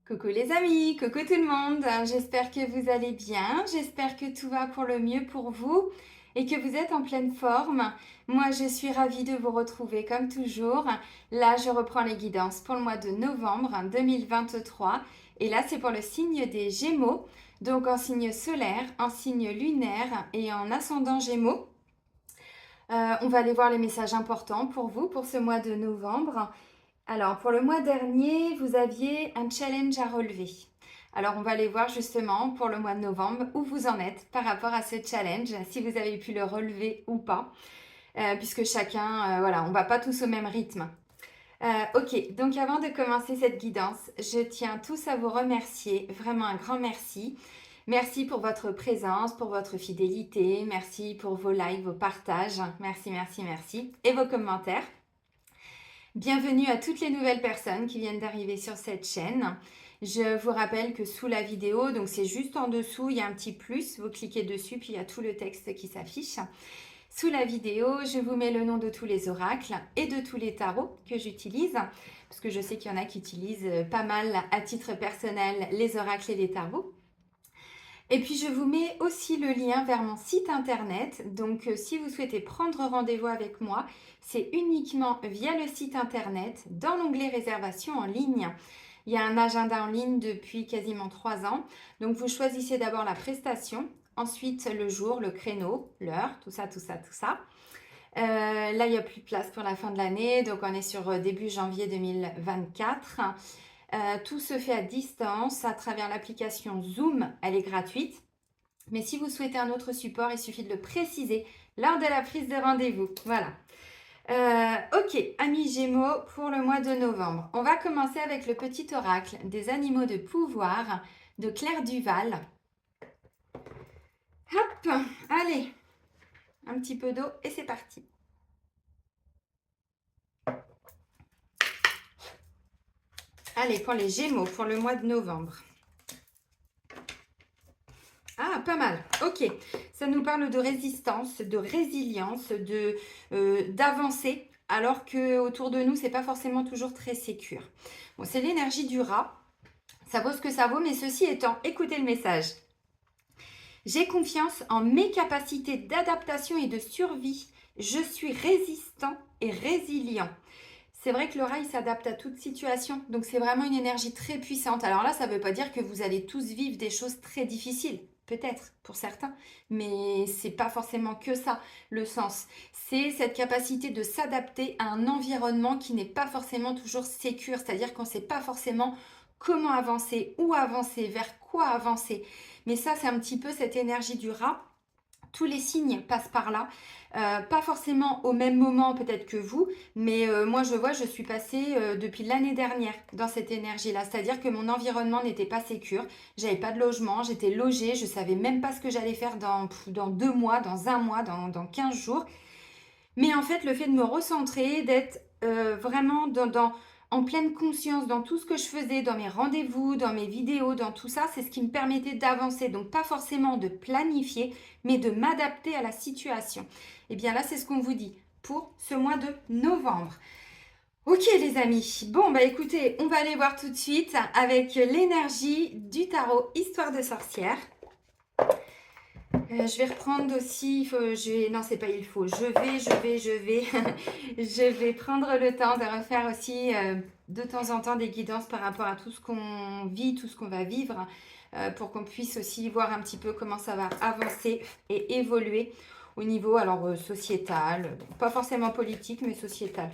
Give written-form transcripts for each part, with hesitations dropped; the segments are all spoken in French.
Coucou les amis, coucou tout le monde, j'espère que vous allez bien, j'espère que tout va pour le mieux pour vous et que vous êtes en pleine forme. Moi je suis ravie de vous retrouver comme toujours. Là je reprends les guidances pour le mois de novembre 2023 et là c'est pour le signe des Gémeaux, donc en signe solaire, en signe lunaire et en ascendant Gémeaux. On va aller voir les messages importants pour vous pour ce mois de novembre. Alors, pour le mois dernier, vous aviez un challenge à relever. Alors, on va aller voir justement pour le mois de novembre où vous en êtes par rapport à ce challenge, si vous avez pu le relever ou pas, puisque chacun, voilà, on ne va pas tous au même rythme. Ok, donc avant de commencer cette guidance, je tiens tous à vous remercier, vraiment un grand merci. Merci pour votre présence, pour votre fidélité, merci pour vos likes, vos partages, merci, merci, merci, et vos commentaires. Bienvenue à toutes les nouvelles personnes qui viennent d'arriver sur cette chaîne. Je vous rappelle que sous la vidéo, donc c'est juste en dessous, il y a un petit plus, vous cliquez dessus, puis il y a tout le texte qui s'affiche. Sous la vidéo, je vous mets le nom de tous les oracles et de tous les tarots que j'utilise, parce que je sais qu'il y en a qui utilisent pas mal à titre personnel les oracles et les tarots. Et puis je vous mets aussi le lien vers mon site internet. Donc si vous souhaitez prendre rendez-vous avec moi, c'est uniquement via le site internet dans l'onglet réservation en ligne. Il y a un agenda en ligne depuis quasiment 3 ans. Donc vous choisissez d'abord la prestation, ensuite le jour, le créneau, l'heure, tout ça, tout ça, tout ça. Là, il n'y a plus de place pour la fin de l'année, donc on est sur début janvier 2024. Tout se fait à distance à travers l'application Zoom, elle est gratuite. Mais si vous souhaitez un autre support, il suffit de le préciser lors de la prise de rendez-vous. Voilà. Ok, amis Gémeaux, pour le mois de novembre, on va commencer avec le petit oracle des animaux de pouvoir de Claire Duval. Hop, allez, un petit peu d'eau et c'est parti. Allez, pour les Gémeaux, pour le mois de novembre. Ah, pas mal. Ok. Ça nous parle de résistance, de résilience, d'avancée, alors que autour de nous, c'est pas forcément toujours très sécure. Bon, c'est l'énergie du rat. Ça vaut ce que ça vaut, mais ceci étant, écoutez le message. J'ai confiance en mes capacités d'adaptation et de survie. Je suis résistant et résilient. C'est vrai que le rat, il s'adapte à toute situation. Donc, c'est vraiment une énergie très puissante. Alors là, ça ne veut pas dire que vous allez tous vivre des choses très difficiles. Peut-être pour certains, mais c'est pas forcément que ça le sens. C'est cette capacité de s'adapter à un environnement qui n'est pas forcément toujours sécure, c'est-à-dire qu'on ne sait pas forcément comment avancer, où avancer, vers quoi avancer. Mais ça, c'est un petit peu cette énergie du rat. Tous les signes passent par là. Pas forcément au même moment peut-être que vous, mais moi je vois, je suis passée depuis l'année dernière dans cette énergie-là. C'est-à-dire que mon environnement n'était pas sécure, j'avais pas de logement, j'étais logée, je savais même pas ce que j'allais faire dans 2 mois, dans un mois, dans 15 jours. Mais en fait, le fait de me recentrer, d'être vraiment en pleine conscience dans tout ce que je faisais, dans mes rendez-vous, dans mes vidéos, dans tout ça, c'est ce qui me permettait d'avancer. Donc pas forcément de planifier, mais de m'adapter à la situation. Et bien là, c'est ce qu'on vous dit pour ce mois de novembre. Ok les amis, bon bah écoutez, on va aller voir tout de suite avec l'énergie du tarot Histoire de sorcière. Je vais reprendre aussi, non c'est pas il faut, je vais prendre le temps de refaire aussi de temps en temps des guidances par rapport à tout ce qu'on vit, tout ce qu'on va vivre, pour qu'on puisse aussi voir un petit peu comment ça va avancer et évoluer au niveau alors sociétal, pas forcément politique mais sociétal.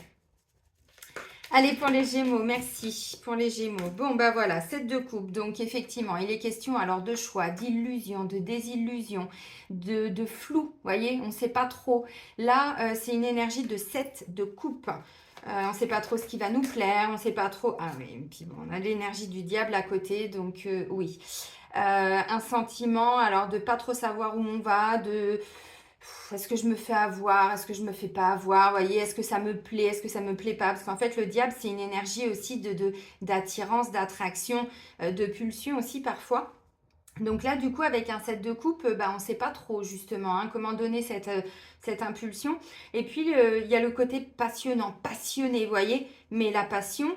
Allez, pour les Gémeaux, merci pour les Gémeaux. Bon, bah voilà, 7 de coupe. Donc, effectivement, il est question alors de choix, d'illusion, de désillusion, de flou. Vous voyez, on ne sait pas trop. Là, c'est une énergie de 7 de coupe. On ne sait pas trop ce qui va nous plaire, on ne sait pas trop... Ah oui, et puis bon, on a l'énergie du diable à côté, donc oui. Un sentiment, alors de pas trop savoir où on va, est-ce que je me fais avoir, est-ce que je me fais pas avoir, vous voyez, est-ce que ça me plaît, est-ce que ça me plaît pas, parce qu'en fait le diable c'est une énergie aussi d'attirance, d'attraction, de pulsion aussi parfois. Donc là du coup avec un 7 de coupe, bah, on ne sait pas trop justement comment donner cette impulsion. Et puis il y a le côté passionnant, passionné, vous voyez, mais la passion,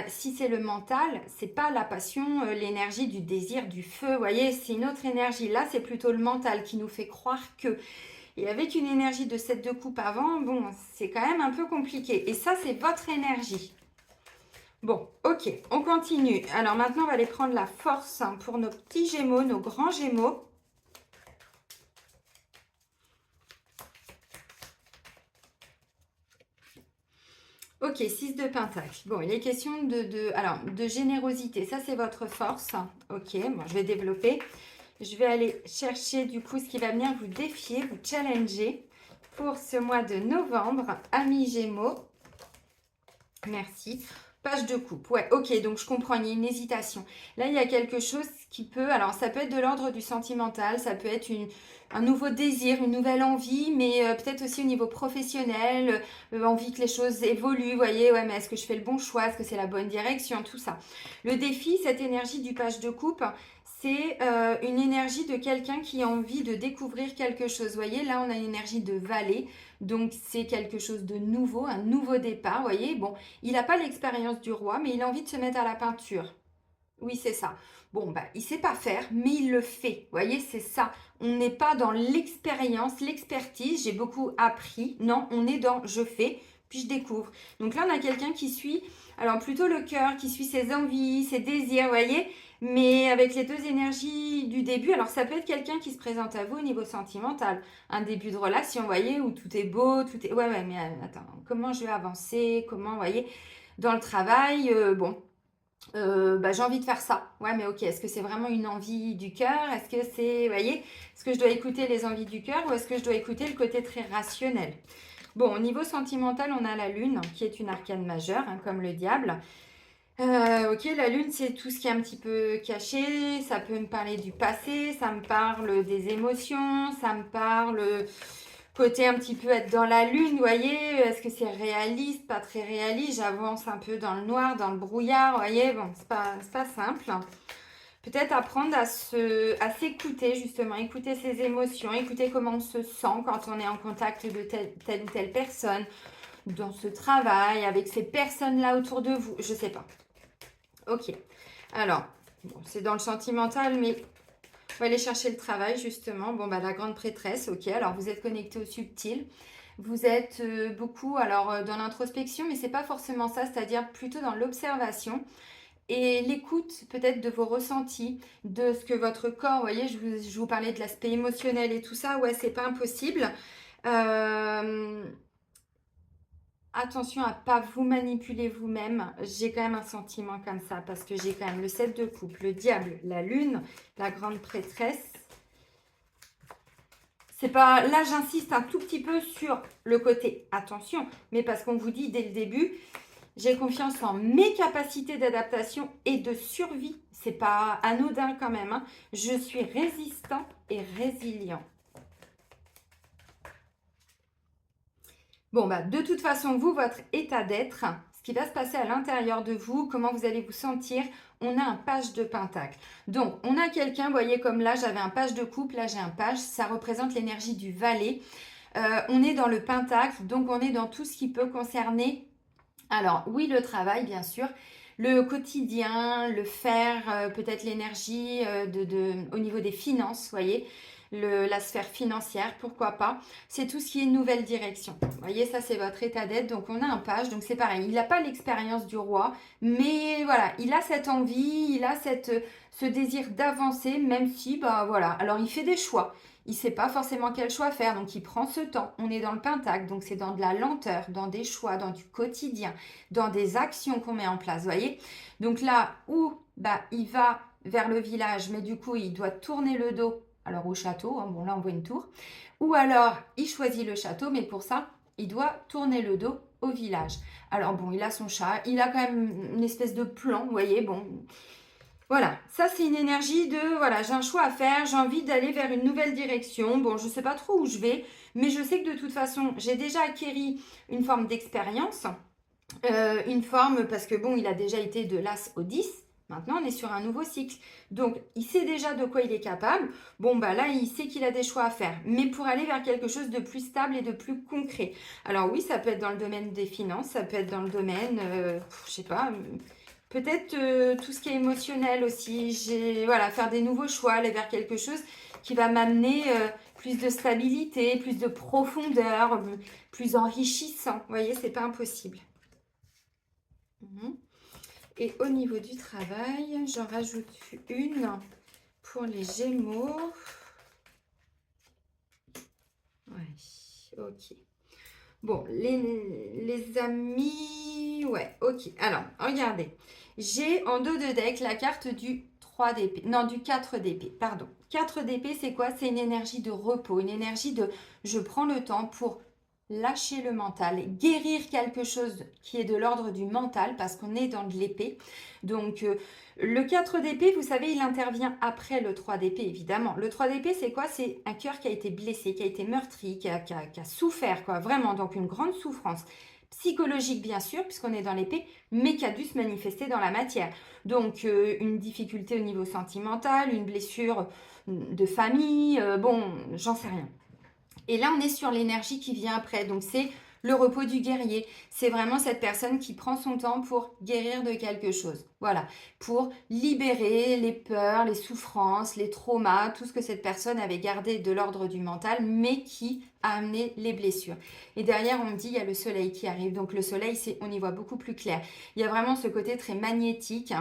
Si c'est le mental, c'est pas la passion, l'énergie du désir, du feu, vous voyez, c'est une autre énergie. Là, c'est plutôt le mental qui nous fait croire que. Et avec une énergie de 7 de coupe avant, bon, c'est quand même un peu compliqué. Et ça, c'est votre énergie. Bon, ok, on continue. Alors maintenant, on va aller prendre la force pour nos petits gémeaux, nos grands gémeaux. Ok, 6 de pentacle. Bon, il est question de générosité. Ça, c'est votre force. Ok, bon, je vais développer. Je vais aller chercher du coup ce qui va venir vous défier, vous challenger pour ce mois de novembre. Amis Gémeaux, merci. Page de coupe. Ouais, ok, donc je comprends, il y a une hésitation. Là, il y a quelque chose qui peut... Alors, ça peut être de l'ordre du sentimental, ça peut être un nouveau désir, une nouvelle envie, mais peut-être aussi au niveau professionnel, envie que les choses évoluent, vous voyez, ouais, mais est-ce que je fais le bon choix, est-ce que c'est la bonne direction, tout ça. Le défi, cette énergie du page de coupe, c'est une énergie de quelqu'un qui a envie de découvrir quelque chose. Vous voyez, là, on a une énergie de valet, donc c'est quelque chose de nouveau, un nouveau départ, vous voyez. Bon, il n'a pas l'expérience du roi, mais il a envie de se mettre à la peinture. Oui, c'est ça. Bon, bah, il ne sait pas faire, mais il le fait. Vous voyez, c'est ça. On n'est pas dans l'expérience, l'expertise. J'ai beaucoup appris. Non, on est dans je fais, puis je découvre. Donc là, on a quelqu'un qui suit, alors plutôt le cœur, qui suit ses envies, ses désirs, vous voyez, mais avec les deux énergies du début. Alors, ça peut être quelqu'un qui se présente à vous au niveau sentimental. Un début de relation, vous voyez, où tout est beau, tout est... Ouais, mais attends, comment je vais avancer? Comment, vous voyez, dans le travail, bon... j'ai envie de faire ça. Ouais, mais ok, est-ce que c'est vraiment une envie du cœur? Est-ce que c'est, vous voyez, est-ce que je dois écouter les envies du cœur ou est-ce que je dois écouter le côté très rationnel? Bon, au niveau sentimental, on a la lune qui est une arcane majeure, comme le diable. Ok, la lune, c'est tout ce qui est un petit peu caché. Ça peut me parler du passé, ça me parle des émotions, ça me parle côté un petit peu être dans la lune, vous voyez. Est-ce que c'est réaliste, pas très réaliste? J'avance un peu dans le noir, dans le brouillard, vous voyez. Bon, c'est pas simple. Peut-être apprendre à s'écouter, justement, écouter ses émotions, écouter comment on se sent quand on est en contact de telle ou telle personne, dans ce travail, avec ces personnes-là autour de vous. Je sais pas. Ok. Alors, bon, c'est dans le sentimental, mais on va aller chercher le travail, justement. Bon, bah, la grande prêtresse, ok. Alors, vous êtes connecté au subtil. Vous êtes beaucoup, alors, dans l'introspection, mais c'est pas forcément ça, c'est-à-dire plutôt dans l'observation et l'écoute peut-être de vos ressentis, de ce que votre corps, vous voyez, je vous parlais de l'aspect émotionnel et tout ça, ouais, c'est pas impossible. Attention à pas vous manipuler vous-même. J'ai quand même un sentiment comme ça parce que j'ai quand même le 7 de coupe, le diable, la lune, la grande prêtresse. C'est pas... Là, j'insiste un tout petit peu sur le côté attention, mais parce qu'on vous dit dès le début, j'ai confiance en mes capacités d'adaptation et de survie. C'est pas anodin quand même. Je suis résistant et résilient. Bon, bah, de toute façon, vous, votre état d'être, ce qui va se passer à l'intérieur de vous, comment vous allez vous sentir, on a un page de pentacle. Donc, on a quelqu'un, vous voyez, comme là, j'avais un page de coupe, là, j'ai un page, ça représente l'énergie du valet. On est dans le pentacle, donc on est dans tout ce qui peut concerner, alors oui, le travail, bien sûr, le quotidien, le faire, peut-être l'énergie au niveau des finances, vous voyez, la sphère financière, pourquoi pas. C'est tout ce qui est nouvelle direction. Vous voyez, ça c'est votre état d'être. Donc on a un page, donc c'est pareil. Il n'a pas l'expérience du roi, mais voilà, il a cette envie, il a ce désir d'avancer, même si, bah voilà. Alors il fait des choix. Il ne sait pas forcément quel choix faire, donc il prend ce temps. On est dans le pentacle, donc c'est dans de la lenteur, dans des choix, dans du quotidien, dans des actions qu'on met en place, vous voyez. Donc là où bah, il va vers le village, mais du coup il doit tourner le dos, alors au château, bon là on voit une tour, ou alors il choisit le château, mais pour ça il doit tourner le dos au village. Alors bon, il a son chat, il a quand même une espèce de plan, vous voyez, bon... Voilà, ça c'est une énergie de, voilà, j'ai un choix à faire, j'ai envie d'aller vers une nouvelle direction. Bon, je ne sais pas trop où je vais, mais je sais que de toute façon, j'ai déjà acquéri une forme d'expérience, une forme, parce que bon, il a déjà été de l'As au 10, Maintenant, on est sur un nouveau cycle. Donc, il sait déjà de quoi il est capable. Bon, bah là, il sait qu'il a des choix à faire. Mais pour aller vers quelque chose de plus stable et de plus concret. Alors oui, ça peut être dans le domaine des finances, ça peut être dans le domaine, je sais pas, peut-être tout ce qui est émotionnel aussi. Voilà, faire des nouveaux choix, aller vers quelque chose qui va m'amener plus de stabilité, plus de profondeur, plus enrichissant. Vous voyez, c'est pas impossible. Mhm. Et au niveau du travail, j'en rajoute une pour les Gémeaux. Ouais, ok. Bon, les amis, ouais, ok. Alors, regardez. J'ai en dos de deck la carte du 3 d'épée. Non, du 4 d'épée, pardon. 4 d'épée, c'est quoi? C'est une énergie de repos, une énergie de je prends le temps pour lâcher le mental, guérir quelque chose qui est de l'ordre du mental parce qu'on est dans de l'épée. Donc, le 4 d'épée, vous savez, il intervient après le 3 d'épée, évidemment. Le 3 d'épée, c'est quoi? C'est un cœur qui a été blessé, qui a été meurtri, qui a souffert, quoi. Vraiment, donc une grande souffrance psychologique, bien sûr, puisqu'on est dans l'épée, mais qui a dû se manifester dans la matière. Donc, une difficulté au niveau sentimental, une blessure de famille, bon, j'en sais rien. Et là, on est sur l'énergie qui vient après. Donc, c'est le repos du guerrier. C'est vraiment cette personne qui prend son temps pour guérir de quelque chose. Voilà, pour libérer les peurs, les souffrances, les traumas, tout ce que cette personne avait gardé de l'ordre du mental, mais qui a amené les blessures. Et derrière, on me dit, il y a le soleil qui arrive. Donc, le soleil, on y voit beaucoup plus clair. Il y a vraiment ce côté très magnétique.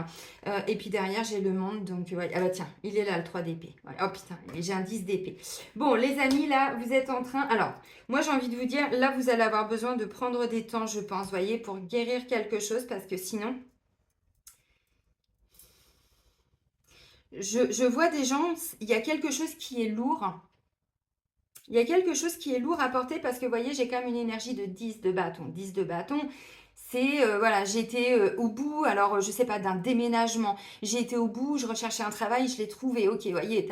Et puis derrière, j'ai le monde. Donc, ouais. Ah bah tiens, il est là, le 3 d'épée. Ouais. Oh putain, j'ai un 10 d'épée. Bon, les amis, là, vous êtes en train... Alors, moi, j'ai envie de vous dire, là, vous allez avoir besoin de prendre des temps, je pense, voyez, pour guérir quelque chose, parce que sinon... Je vois des gens, il y a quelque chose qui est lourd. Il y a quelque chose qui est lourd à porter parce que, vous voyez, j'ai quand même une énergie de 10 de bâton. 10 de bâton, c'est, voilà, j'étais au bout, alors, je sais pas, d'un déménagement. J'ai été au bout, je recherchais un travail, je l'ai trouvé. Ok, vous voyez,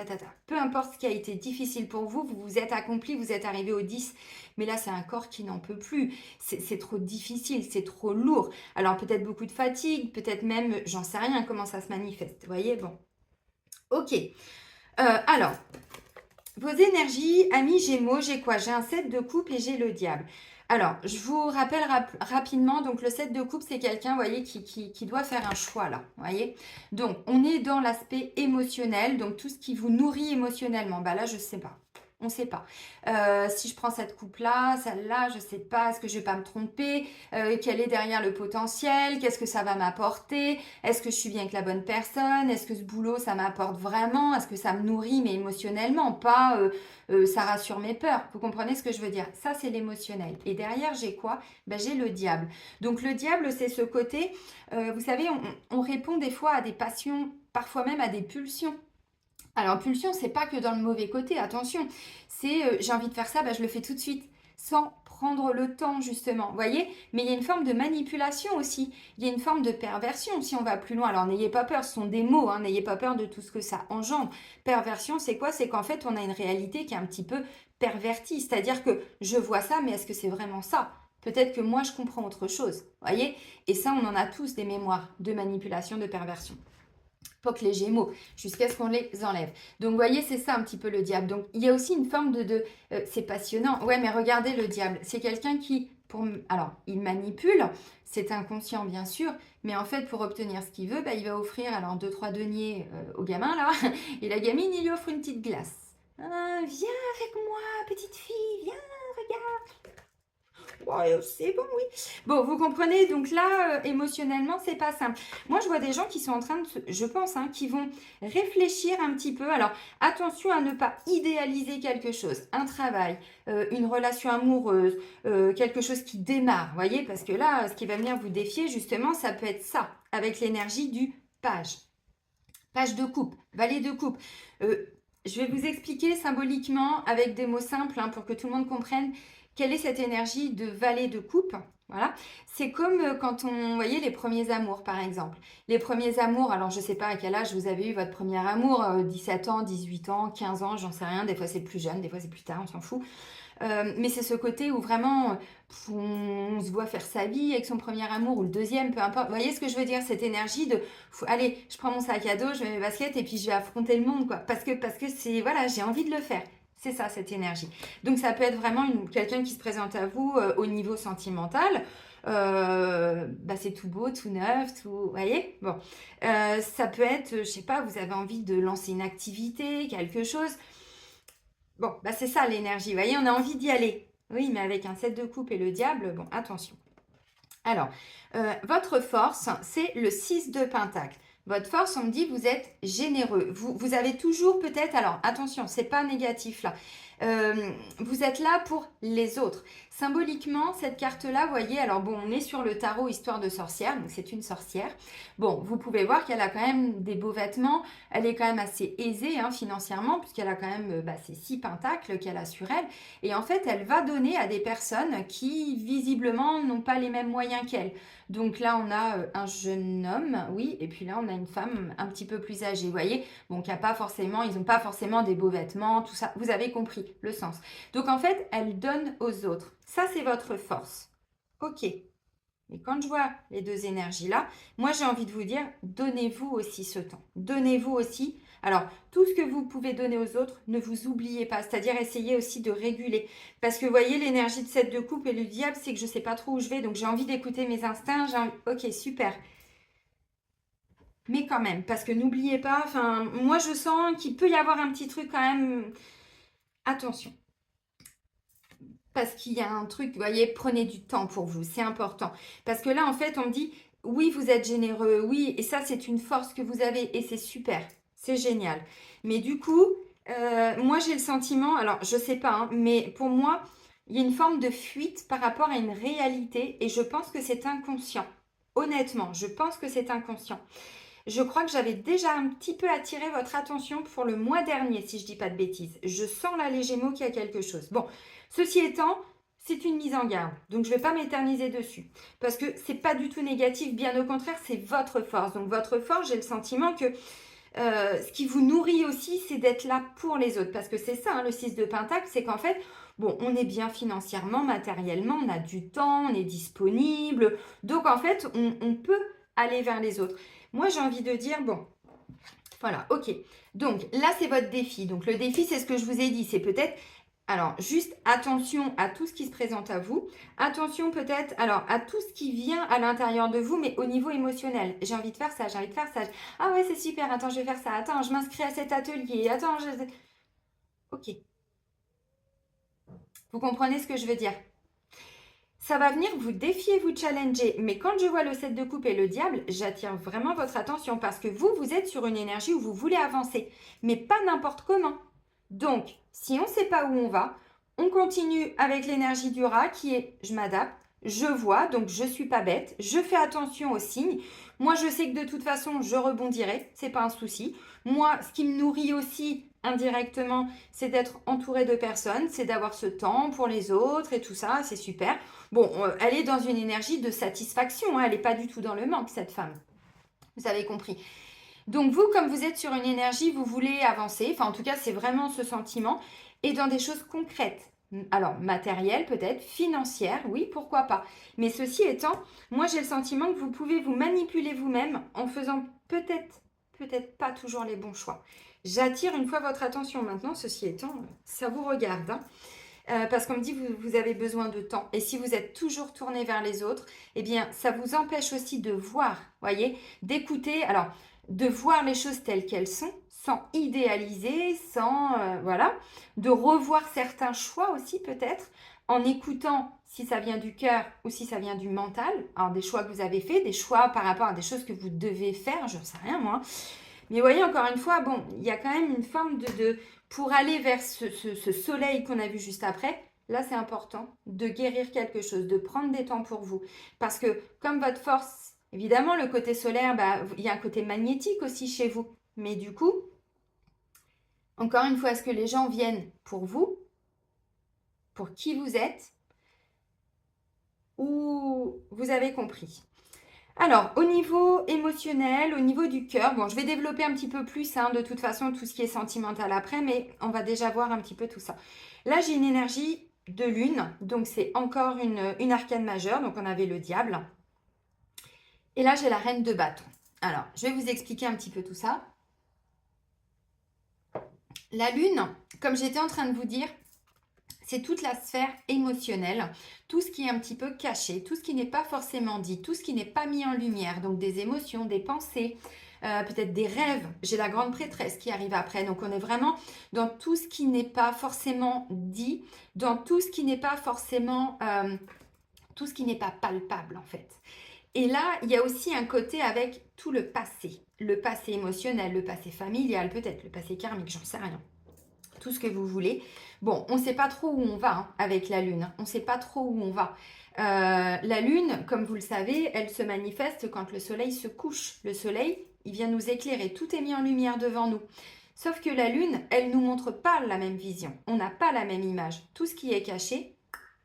Peu importe ce qui a été difficile pour vous, vous vous êtes accompli, vous êtes arrivé au 10. Mais là, c'est un corps qui n'en peut plus. C'est trop difficile, c'est trop lourd. Alors, peut-être beaucoup de fatigue, peut-être même, j'en sais rien comment ça se manifeste. Vous voyez, bon. Ok. Alors, vos énergies, amis Gémeaux, j'ai quoi? J'ai un 7 de coupe et j'ai le diable. Alors, je vous rappelle rapidement, donc le 7 de coupe, c'est quelqu'un, vous voyez, qui doit faire un choix là, vous voyez. Donc, on est dans l'aspect émotionnel, donc tout ce qui vous nourrit émotionnellement. Bah là, je ne sais pas. On ne sait pas. Si je prends cette coupe-là, celle-là, je ne sais pas, est-ce que je ne vais pas me tromper? Quel est derrière le potentiel? Qu'est-ce que ça va m'apporter? Est-ce que je suis bien avec la bonne personne? Est-ce que ce boulot, ça m'apporte vraiment? Est-ce que ça me nourrit, mais émotionnellement? Pas ça rassure mes peurs. Vous comprenez ce que je veux dire? Ça, c'est l'émotionnel. Et derrière, j'ai quoi? Ben, j'ai le diable. Donc, le diable, c'est ce côté, vous savez, on répond des fois à des passions, parfois même à des pulsions. Alors, pulsion, c'est pas que dans le mauvais côté, attention. C'est j'ai envie de faire ça, bah, je le fais tout de suite, sans prendre le temps, justement. Vous voyez? Mais il y a une forme de manipulation aussi. Il y a une forme de perversion, si on va plus loin. Alors, n'ayez pas peur, ce sont des mots, hein, n'ayez pas peur de tout ce que ça engendre. Perversion, c'est quoi? C'est qu'en fait, on a une réalité qui est un petit peu pervertie. C'est-à-dire que je vois ça, mais est-ce que c'est vraiment ça? Peut-être que moi, je comprends autre chose. Vous voyez? Et ça, on en a tous des mémoires de manipulation, de perversion. Pas que les Gémeaux, jusqu'à ce qu'on les enlève. Donc, vous voyez, c'est ça un petit peu le diable. Donc, il y a aussi une forme c'est passionnant. Ouais, mais regardez le diable. C'est quelqu'un qui, alors, il manipule, c'est inconscient, bien sûr, mais en fait, pour obtenir ce qu'il veut, bah, il va offrir, alors, 2-3 deniers au gamin, là, et la gamine, il lui offre une petite glace. Ah, viens avec moi, petite fille, viens, regarde. Ouais, c'est bon, oui. Bon, vous comprenez, donc là, émotionnellement, c'est pas simple. Moi, je vois des gens qui sont en train de, je pense, hein, qui vont réfléchir un petit peu. Alors, attention à ne pas idéaliser quelque chose, un travail, une relation amoureuse, quelque chose qui démarre, vous voyez, parce que là, ce qui va venir vous défier, justement, ça peut être ça, avec l'énergie du page. Page de coupe, valet de coupe. Je vais vous expliquer symboliquement avec des mots simples hein, pour que tout le monde comprenne quelle est cette énergie de valet de coupe. Voilà, c'est comme quand on voyait les premiers amours par exemple. Les premiers amours, alors je ne sais pas à quel âge vous avez eu votre premier amour, 17 ans, 18 ans, 15 ans, j'en sais rien, des fois c'est plus jeune, des fois c'est plus tard, on s'en fout. Mais c'est ce côté où vraiment on se voit faire sa vie avec son premier amour ou le deuxième, peu importe. Vous voyez ce que je veux dire? Cette énergie de allez, je prends mon sac à dos, je mets mes baskets et puis je vais affronter le monde, quoi. Parce que c'est, voilà, j'ai envie de le faire. C'est ça, cette énergie. Donc, ça peut être vraiment quelqu'un qui se présente à vous au niveau sentimental. Bah, c'est tout beau, tout neuf, tout... Vous voyez? Bon. Ça peut être, je sais pas, vous avez envie de lancer une activité, quelque chose. Bon, bah c'est ça l'énergie. Vous voyez, on a envie d'y aller. Oui, mais avec un 7 de coupe et le diable, bon, attention. Alors, votre force, c'est le 6 de pentacle. Votre force, on me dit, vous êtes généreux. Vous avez toujours peut-être, alors attention, c'est pas négatif là. Vous êtes là pour les autres. Symboliquement, cette carte-là, vous voyez, alors bon, on est sur le tarot histoire de sorcière, donc c'est une sorcière. Bon, vous pouvez voir qu'elle a quand même des beaux vêtements. Elle est quand même assez aisée hein, financièrement, puisqu'elle a quand même ces 6 pentacles qu'elle a sur elle. Et en fait, elle va donner à des personnes qui, visiblement, n'ont pas les mêmes moyens qu'elle. Donc là, on a un jeune homme, oui, et puis là, on a une femme un petit peu plus âgée, vous voyez. Bon, qui a pas forcément, ils n'ont pas forcément des beaux vêtements, tout ça. Vous avez compris le sens. Donc en fait, elle donne aux autres. Ça, c'est votre force. Ok. Et quand je vois les deux énergies-là, moi, j'ai envie de vous dire, donnez-vous aussi ce temps. Donnez-vous aussi. Alors, tout ce que vous pouvez donner aux autres, ne vous oubliez pas. C'est-à-dire, essayez aussi de réguler. Parce que, vous voyez, l'énergie de 7 de coupe et le diable, c'est que je ne sais pas trop où je vais. Donc, j'ai envie d'écouter mes instincts. Ok, super. Mais quand même, parce que n'oubliez pas, enfin, moi, je sens qu'il peut y avoir un petit truc quand même. Attention. Parce qu'il y a un truc, vous voyez, prenez du temps pour vous, c'est important. Parce que là, en fait, on me dit, oui, vous êtes généreux, oui, et ça, c'est une force que vous avez, et c'est super, c'est génial. Mais du coup, moi, j'ai le sentiment, alors, je sais pas, hein, mais pour moi, il y a une forme de fuite par rapport à une réalité, et je pense que c'est inconscient. Honnêtement, je pense que c'est inconscient. Je crois que j'avais déjà un petit peu attiré votre attention pour le mois dernier, si je dis pas de bêtises. Je sens là les Gémeaux qu'il y a quelque chose. Bon, ceci étant, c'est une mise en garde. Donc je ne vais pas m'éterniser dessus. Parce que c'est pas du tout négatif, bien au contraire, c'est votre force. Donc votre force, j'ai le sentiment que ce qui vous nourrit aussi, c'est d'être là pour les autres. Parce que c'est ça, hein, le 6 de Pentacle, c'est qu'en fait, bon, on est bien financièrement, matériellement, on a du temps, on est disponible. Donc en fait, on peut aller vers les autres. Moi, j'ai envie de dire, bon, voilà, ok. Donc là, c'est votre défi. Donc le défi, c'est ce que je vous ai dit. C'est peut-être, alors juste attention à tout ce qui se présente à vous. Attention peut-être, alors à tout ce qui vient à l'intérieur de vous, mais au niveau émotionnel. J'ai envie de faire ça, j'ai envie de faire ça. Ah ouais, c'est super. Attends, je vais faire ça. Attends, je m'inscris à cet atelier. Attends, ok. Vous comprenez ce que je veux dire? Ça va venir vous défier, vous challenger. Mais quand je vois le 7 de coupe et le diable, j'attire vraiment votre attention parce que vous êtes sur une énergie où vous voulez avancer, mais pas n'importe comment. Donc, si on ne sait pas où on va, on continue avec l'énergie du rat qui est je m'adapte, je vois, donc je ne suis pas bête, je fais attention aux signes. Moi, je sais que de toute façon, je rebondirai, c'est pas un souci. Moi, ce qui me nourrit aussi indirectement, c'est d'être entourée de personnes, c'est d'avoir ce temps pour les autres et tout ça, c'est super. Bon, elle est dans une énergie de satisfaction, hein, elle n'est pas du tout dans le manque, cette femme. Vous avez compris. Donc vous, comme vous êtes sur une énergie, vous voulez avancer, enfin en tout cas c'est vraiment ce sentiment, et dans des choses concrètes. Alors matérielles peut-être, financières, oui, pourquoi pas. Mais ceci étant, moi j'ai le sentiment que vous pouvez vous manipuler vous-même en faisant peut-être pas toujours les bons choix. J'attire une fois votre attention maintenant, ceci étant, ça vous regarde. Hein. Parce qu'on me dit que vous avez besoin de temps. Et si vous êtes toujours tourné vers les autres, eh bien, ça vous empêche aussi de voir, voyez, d'écouter, alors, de voir les choses telles qu'elles sont, sans idéaliser, sans, voilà, de revoir certains choix aussi peut-être, en écoutant si ça vient du cœur ou si ça vient du mental, alors des choix que vous avez faits, des choix par rapport à des choses que vous devez faire, je ne sais rien moi. Mais vous voyez, encore une fois, bon, il y a quand même une forme pour aller vers ce soleil qu'on a vu juste après, là c'est important de guérir quelque chose, de prendre des temps pour vous. Parce que comme votre force, évidemment le côté solaire, bah, il y a un côté magnétique aussi chez vous. Mais du coup, encore une fois, est-ce que les gens viennent pour vous, pour qui vous êtes, ou vous avez compris? Alors, au niveau émotionnel, au niveau du cœur, bon, je vais développer un petit peu plus, hein, de toute façon, tout ce qui est sentimental après, mais on va déjà voir un petit peu tout ça. Là, j'ai une énergie de lune, donc c'est encore une arcane majeure, donc on avait le diable. Et là, j'ai la reine de bâton. Alors, je vais vous expliquer un petit peu tout ça. La lune, comme j'étais en train de vous dire, c'est toute la sphère émotionnelle, tout ce qui est un petit peu caché, tout ce qui n'est pas forcément dit, tout ce qui n'est pas mis en lumière, donc des émotions, des pensées, peut-être des rêves. J'ai la grande prêtresse qui arrive après, donc on est vraiment dans tout ce qui n'est pas forcément dit, dans tout ce qui n'est pas forcément, tout ce qui n'est pas palpable en fait. Et là, il y a aussi un côté avec tout le passé émotionnel, le passé familial, peut-être le passé karmique, j'en sais rien. Tout ce que vous voulez. Bon, on ne sait pas trop où on va avec la lune. On ne sait pas trop où on va. La lune, comme vous le savez, elle se manifeste quand le soleil se couche. Le soleil, il vient nous éclairer. Tout est mis en lumière devant nous. Sauf que la lune, elle ne nous montre pas la même vision. On n'a pas la même image. Tout ce qui est caché,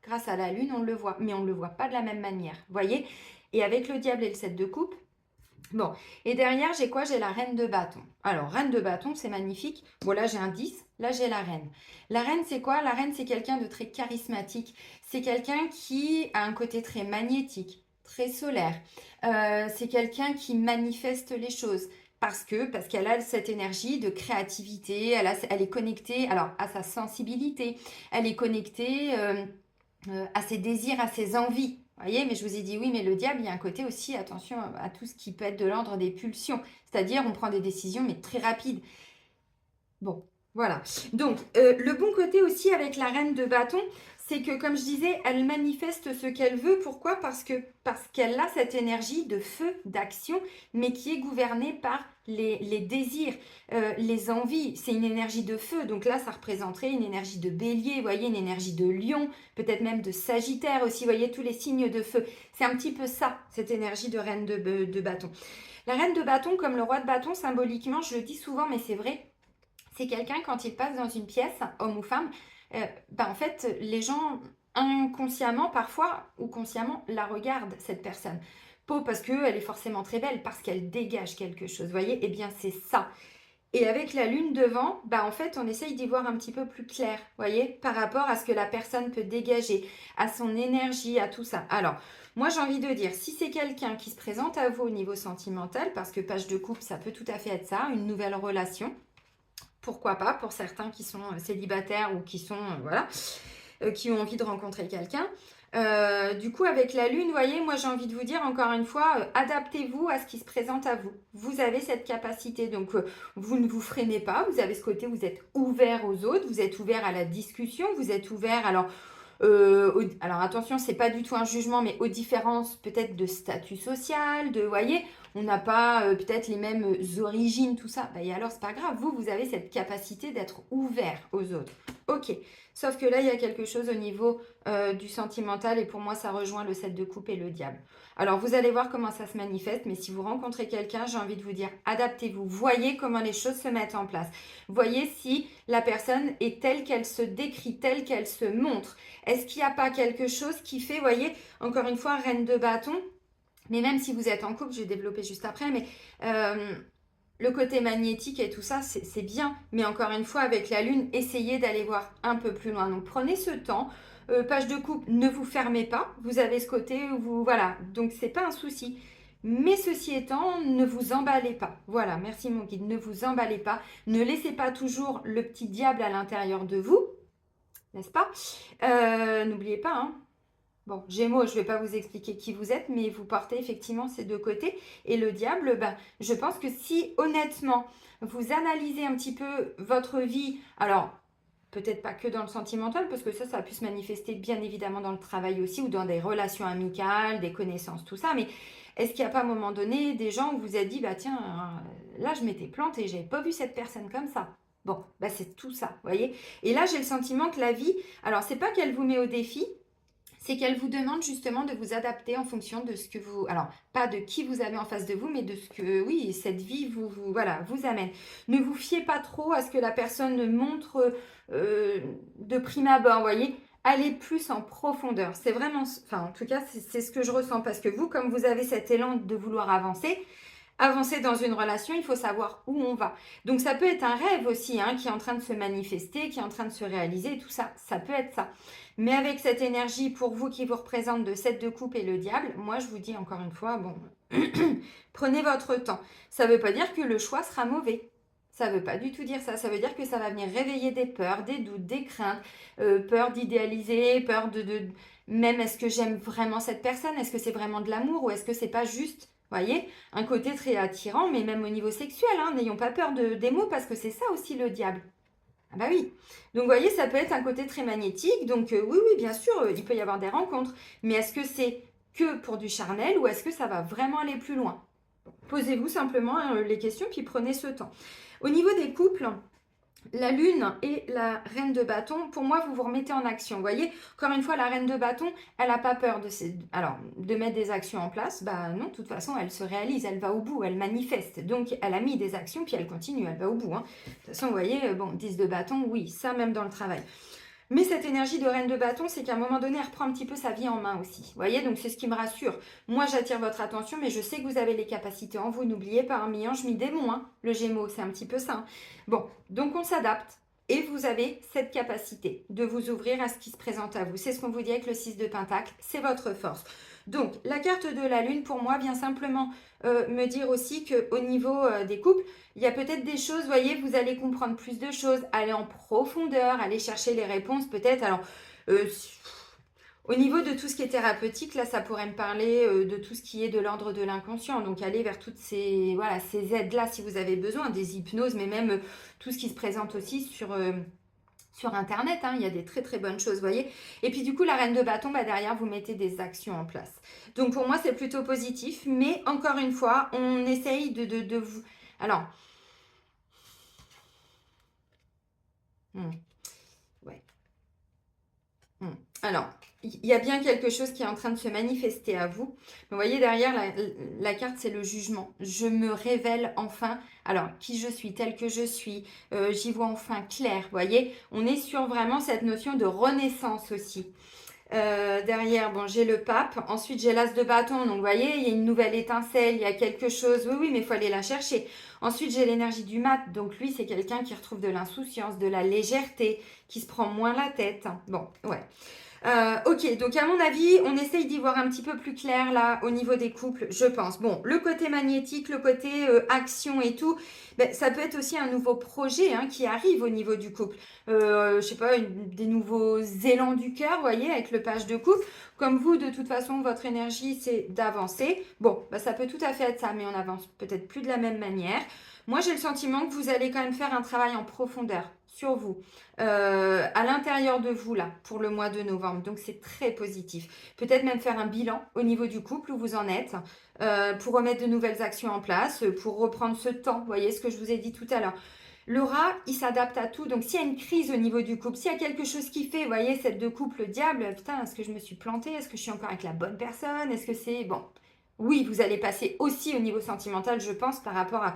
grâce à la lune, on le voit. Mais on ne le voit pas de la même manière. Voyez? Et avec le diable et le 7 de coupe, bon, et derrière, j'ai quoi? J'ai la reine de bâton. Alors, reine de bâton, c'est magnifique. Bon, là, j'ai un 10. Là, j'ai la reine. La reine, c'est quoi? La reine, c'est quelqu'un de très charismatique. C'est quelqu'un qui a un côté très magnétique, très solaire. C'est quelqu'un qui manifeste les choses. Parce qu'elle a cette énergie de créativité. Elle est connectée alors, à sa sensibilité. Elle est connectée à ses désirs, à ses envies. Vous voyez, mais je vous ai dit oui, mais le diable, il y a un côté aussi, attention à tout ce qui peut être de l'ordre des pulsions. C'est-à-dire, on prend des décisions, mais très rapides. Bon, voilà. Donc, le bon côté aussi avec la reine de bâton, c'est que, comme je disais, elle manifeste ce qu'elle veut. Pourquoi? Parce qu'elle a cette énergie de feu, d'action, mais qui est gouvernée par les désirs, les envies. C'est une énergie de feu. Donc là, ça représenterait une énergie de bélier, vous voyez, une énergie de lion, peut-être même de sagittaire aussi, vous voyez, tous les signes de feu. C'est un petit peu ça, cette énergie de reine de bâton. La reine de bâton, comme le roi de bâton, symboliquement, je le dis souvent, mais c'est vrai, c'est quelqu'un, quand il passe dans une pièce, homme ou femme, en fait, les gens inconsciemment, parfois, ou consciemment, la regardent, cette personne. Pas parce qu'elle est forcément très belle, parce qu'elle dégage quelque chose, vous voyez? Eh bien, c'est ça. Et avec la lune devant, en fait, on essaye d'y voir un petit peu plus clair, vous voyez? Par rapport à ce que la personne peut dégager, à son énergie, à tout ça. Alors, moi, j'ai envie de dire, si c'est quelqu'un qui se présente à vous au niveau sentimental, parce que page de couple, ça peut tout à fait être ça, une nouvelle relation, pourquoi pas pour certains qui sont célibataires ou qui sont qui ont envie de rencontrer quelqu'un. Du coup, avec la lune, vous voyez, moi j'ai envie de vous dire encore une fois, adaptez-vous à ce qui se présente à vous. Vous avez cette capacité, donc vous ne vous freinez pas, vous avez ce côté, vous êtes ouvert aux autres, vous êtes ouvert à la discussion, vous êtes ouvert, alors attention, c'est pas du tout un jugement, mais aux différences peut-être de statut social, vous voyez, on n'a pas peut-être les mêmes origines, tout ça. Et alors, c'est pas grave, vous avez cette capacité d'être ouvert aux autres. Ok, sauf que là, il y a quelque chose au niveau du sentimental et pour moi, ça rejoint le 7 de coupe et le diable. Alors, vous allez voir comment ça se manifeste, mais si vous rencontrez quelqu'un, j'ai envie de vous dire, adaptez-vous, voyez comment les choses se mettent en place. Voyez si la personne est telle qu'elle se décrit, telle qu'elle se montre. Est-ce qu'il n'y a pas quelque chose qui fait, voyez, encore une fois, reine de bâton, mais même si vous êtes en couple, je vais développer juste après, mais le côté magnétique et tout ça, c'est bien. Mais encore une fois, avec la lune, essayez d'aller voir un peu plus loin. Donc, prenez ce temps. Page de couple, ne vous fermez pas. Vous avez ce côté où vous... Voilà, donc c'est pas un souci. Mais ceci étant, ne vous emballez pas. Voilà, merci mon guide. Ne vous emballez pas. Ne laissez pas toujours le petit diable à l'intérieur de vous. N'est-ce pas? N'oubliez pas, hein. Bon, Gémeaux, je ne vais pas vous expliquer qui vous êtes, mais vous portez effectivement ces deux côtés. Et le diable, je pense que si honnêtement, vous analysez un petit peu votre vie, alors peut-être pas que dans le sentimental, parce que ça a pu se manifester bien évidemment dans le travail aussi, ou dans des relations amicales, des connaissances, tout ça, mais est-ce qu'il n'y a pas à un moment donné des gens où vous vous êtes dit, tiens, là je m'étais plantée, j'avais pas vu cette personne comme ça. Bon, c'est tout ça, vous voyez. Et là, j'ai le sentiment que la vie, alors c'est pas qu'elle vous met au défi, c'est qu'elle vous demande justement de vous adapter en fonction de ce que vous... Alors, pas de qui vous avez en face de vous, mais de ce que, oui, cette vie vous amène. Ne vous fiez pas trop à ce que la personne montre de prime abord, vous voyez. Allez plus en profondeur. C'est vraiment... Enfin, en tout cas, c'est ce que je ressens. Parce que vous, comme vous avez cet élan de vouloir avancer, avancer dans une relation, il faut savoir où on va. Donc ça peut être un rêve aussi hein, qui est en train de se manifester, qui est en train de se réaliser, tout ça, ça peut être ça. Mais avec cette énergie pour vous qui vous représente de 7 de coupe et le diable, moi je vous dis encore une fois, bon, prenez votre temps. Ça ne veut pas dire que le choix sera mauvais. Ça ne veut pas du tout dire ça. Ça veut dire que ça va venir réveiller des peurs, des doutes, des craintes, peur d'idéaliser, peur même est-ce que j'aime vraiment cette personne? Est-ce que c'est vraiment de l'amour ou est-ce que c'est pas juste, voyez, un côté très attirant, mais même au niveau sexuel, hein, n'ayons pas peur des mots parce que c'est ça aussi le diable. Ah bah oui. Donc vous voyez, ça peut être un côté très magnétique. Donc oui, oui, bien sûr, il peut y avoir des rencontres. Mais est-ce que c'est que pour du charnel ou est-ce que ça va vraiment aller plus loin? Posez-vous simplement les questions puis prenez ce temps. Au niveau des couples, la lune et la reine de bâton, pour moi, vous vous remettez en action. Vous voyez, encore une fois, la reine de bâton, elle n'a pas peur de mettre des actions en place. Bah non, de toute façon, elle se réalise, elle va au bout, elle manifeste. Donc, elle a mis des actions, puis elle continue, elle va au bout. Hein. De toute façon, vous voyez, bon, 10 de bâton, oui, ça même dans le travail. Mais cette énergie de reine de bâton, c'est qu'à un moment donné, elle reprend un petit peu sa vie en main aussi. Vous voyez, donc c'est ce qui me rassure. Moi, j'attire votre attention, mais je sais que vous avez les capacités en vous. N'oubliez pas, un mi-ange, mi-démon, hein, le Gémeaux, c'est un petit peu ça. Hein. Bon, donc on s'adapte. Et vous avez cette capacité de vous ouvrir à ce qui se présente à vous. C'est ce qu'on vous dit avec le 6 de Pentacle, c'est votre force. Donc, la carte de la Lune, pour moi, vient simplement me dire aussi qu'au niveau des couples, il y a peut-être des choses, vous voyez, vous allez comprendre plus de choses, aller en profondeur, aller chercher les réponses peut-être. Alors, au niveau de tout ce qui est thérapeutique, là, ça pourrait me parler de tout ce qui est de l'ordre de l'inconscient. Donc, aller vers toutes ces, voilà, ces aides-là si vous avez besoin, des hypnoses, mais même tout ce qui se présente aussi sur Internet, hein, il y a des très très bonnes choses, vous voyez. Et puis du coup, la reine de bâton, bah, derrière, vous mettez des actions en place. Donc pour moi, c'est plutôt positif, mais encore une fois, on essaye de vous... Alors, ouais. Alors, il y a bien quelque chose qui est en train de se manifester à vous. Vous voyez, derrière, la carte, c'est le jugement. Je me révèle enfin, alors, qui je suis, tel que je suis. J'y vois enfin clair, vous voyez. On est sur vraiment cette notion de renaissance aussi. Derrière, bon, j'ai le pape. Ensuite, j'ai l'as de bâton. Donc, vous voyez, il y a une nouvelle étincelle, il y a quelque chose. Oui, oui, mais il faut aller la chercher. Ensuite, j'ai l'énergie du mat. Donc, lui, c'est quelqu'un qui retrouve de l'insouciance, de la légèreté, qui se prend moins la tête. Bon, ouais. Ok, donc à mon avis, on essaye d'y voir un petit peu plus clair là au niveau des couples, je pense. Bon, le côté magnétique, le côté action et tout, ben, ça peut être aussi un nouveau projet hein, qui arrive au niveau du couple. Je sais pas, des nouveaux élans du cœur, vous voyez, avec le page de couple. Comme vous, de toute façon, votre énergie, c'est d'avancer. Bon, ben, ça peut tout à fait être ça, mais on avance peut-être plus de la même manière. Moi, j'ai le sentiment que vous allez quand même faire un travail en profondeur sur vous, à l'intérieur de vous, là, pour le mois de novembre. Donc, c'est très positif. Peut-être même faire un bilan au niveau du couple où vous en êtes, pour remettre de nouvelles actions en place, pour reprendre ce temps. Vous voyez ce que je vous ai dit tout à l'heure. Le rat, il s'adapte à tout. Donc, s'il y a une crise au niveau du couple, s'il y a quelque chose qui fait, vous voyez, cette de couple diable, putain, est-ce que je me suis plantée? Est-ce que je suis encore avec la bonne personne? Est-ce que c'est... Bon, oui, vous allez passer aussi au niveau sentimental, je pense, par rapport à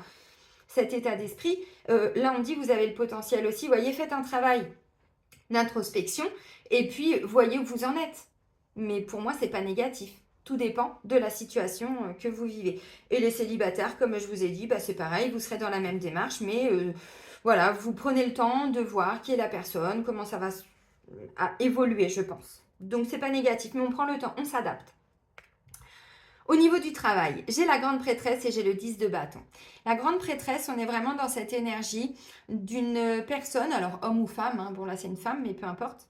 cet état d'esprit. Là, on dit vous avez le potentiel aussi. Vous voyez, faites un travail d'introspection et puis voyez où vous en êtes. Mais pour moi, c'est pas négatif. Tout dépend de la situation que vous vivez. Et les célibataires, comme je vous ai dit, bah, c'est pareil, vous serez dans la même démarche, mais voilà, vous prenez le temps de voir qui est la personne, comment ça va évoluer, je pense. Donc, c'est pas négatif, mais on prend le temps, on s'adapte. Au niveau du travail, j'ai la grande prêtresse et j'ai le 10 de bâton. La grande prêtresse, on est vraiment dans cette énergie d'une personne, alors homme ou femme, hein, bon là c'est une femme, mais peu importe,